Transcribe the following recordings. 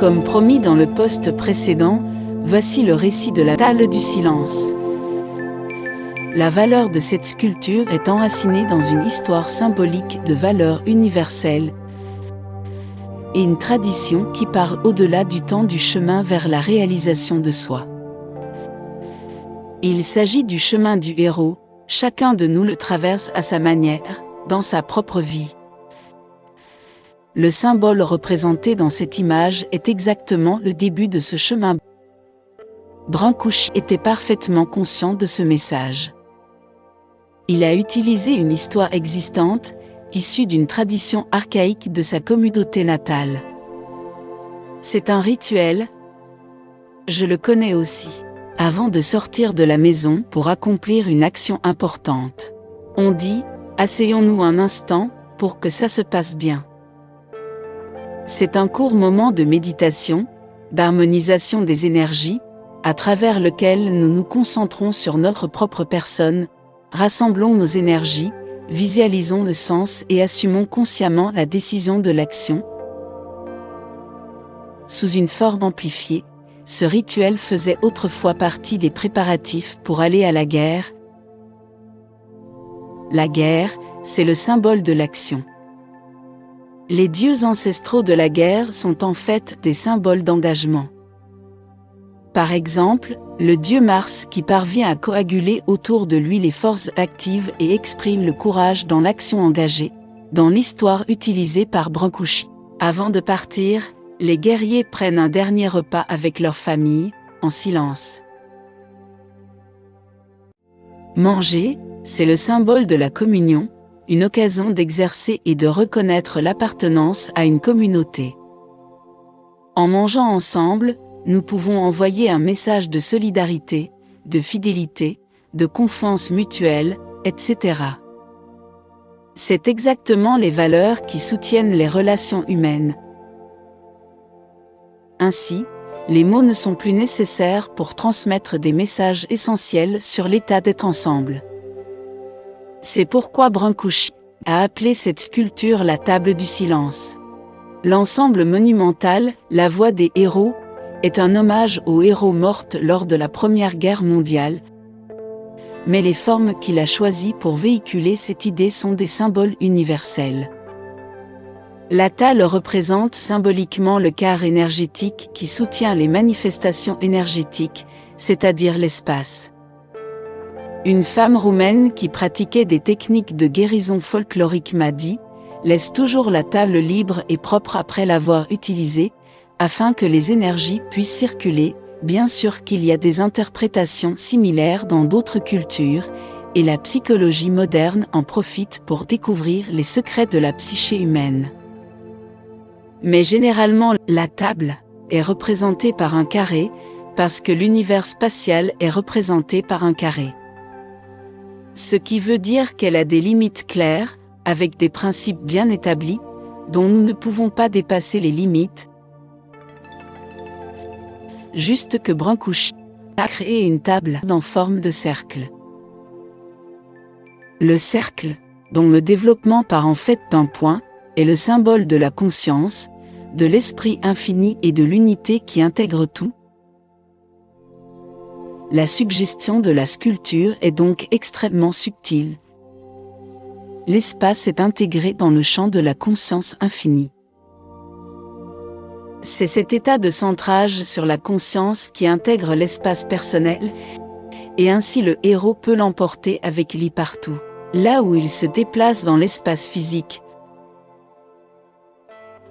Comme promis dans le post précédent, voici le récit de la table du silence. La valeur de cette sculpture est enracinée dans une histoire symbolique de valeur universelle et une tradition qui part au-delà du temps du chemin vers la réalisation de soi. Il s'agit du chemin du héros, chacun de nous le traverse à sa manière, dans sa propre vie. Le symbole représenté dans cette image est exactement le début de ce chemin. Brancusi était parfaitement conscient de ce message. Il a utilisé une histoire existante, issue d'une tradition archaïque de sa communauté natale. C'est un rituel. Je le connais aussi. Avant de sortir de la maison pour accomplir une action importante. On dit, asseyons-nous un instant, pour que ça se passe bien. C'est un court moment de méditation, d'harmonisation des énergies, à travers lequel nous nous concentrons sur notre propre personne, rassemblons nos énergies, visualisons le sens et assumons consciemment la décision de l'action. Sous une forme amplifiée, ce rituel faisait autrefois partie des préparatifs pour aller à la guerre. La guerre, c'est le symbole de l'action. Les dieux ancestraux de la guerre sont en fait des symboles d'engagement. Par exemple, le dieu Mars qui parvient à coaguler autour de lui les forces actives et exprime le courage dans l'action engagée, dans l'histoire utilisée par Brancusi. Avant de partir, les guerriers prennent un dernier repas avec leur famille, en silence. Manger, c'est le symbole de la communion, une occasion d'exercer et de reconnaître l'appartenance à une communauté. En mangeant ensemble, nous pouvons envoyer un message de solidarité, de fidélité, de confiance mutuelle, etc. C'est exactement les valeurs qui soutiennent les relations humaines. Ainsi, les mots ne sont plus nécessaires pour transmettre des messages essentiels sur l'état d'être ensemble. C'est pourquoi Brancusi a appelé cette sculpture la table du silence. L'ensemble monumental, la voix des héros, est un hommage aux héros morts lors de la Première Guerre mondiale. Mais les formes qu'il a choisies pour véhiculer cette idée sont des symboles universels. La table représente symboliquement le quart énergétique qui soutient les manifestations énergétiques, c'est-à-dire l'espace. Une femme roumaine qui pratiquait des techniques de guérison folklorique m'a dit « Laisse toujours la table libre et propre après l'avoir utilisée, afin que les énergies puissent circuler. » Bien sûr qu'il y a des interprétations similaires dans d'autres cultures, et la psychologie moderne en profite pour découvrir les secrets de la psyché humaine. Mais généralement, la table est représentée par un carré, parce que l'univers spatial est représenté par un carré. Ce qui veut dire qu'elle a des limites claires, avec des principes bien établis, dont nous ne pouvons pas dépasser les limites. Juste que Brancusi a créé une table en forme de cercle. Le cercle, dont le développement part en fait d'un point, est le symbole de la conscience, de l'esprit infini et de l'unité qui intègre tout. La suggestion de la sculpture est donc extrêmement subtile. L'espace est intégré dans le champ de la conscience infinie. C'est cet état de centrage sur la conscience qui intègre l'espace personnel, et ainsi le héros peut l'emporter avec lui partout, là où il se déplace dans l'espace physique.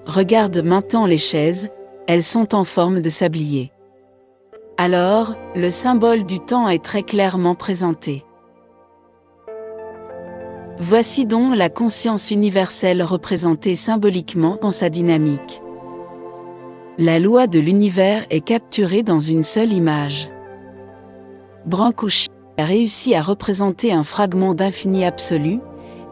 Regarde maintenant les chaises, elles sont en forme de sablier. Alors, le symbole du temps est très clairement présenté. Voici donc la conscience universelle représentée symboliquement dans sa dynamique. La loi de l'univers est capturée dans une seule image. Brancusi a réussi à représenter un fragment d'infini absolu,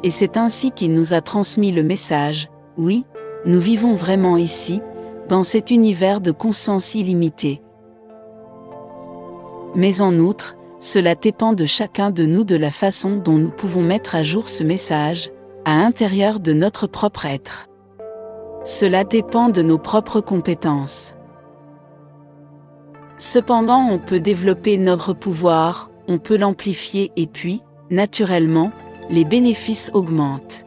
et c'est ainsi qu'il nous a transmis le message, oui, nous vivons vraiment ici, dans cet univers de conscience illimitée. Mais en outre, cela dépend de chacun de nous de la façon dont nous pouvons mettre à jour ce message, à l'intérieur de notre propre être. Cela dépend de nos propres compétences. Cependant, on peut développer notre pouvoir, on peut l'amplifier et puis, naturellement, les bénéfices augmentent.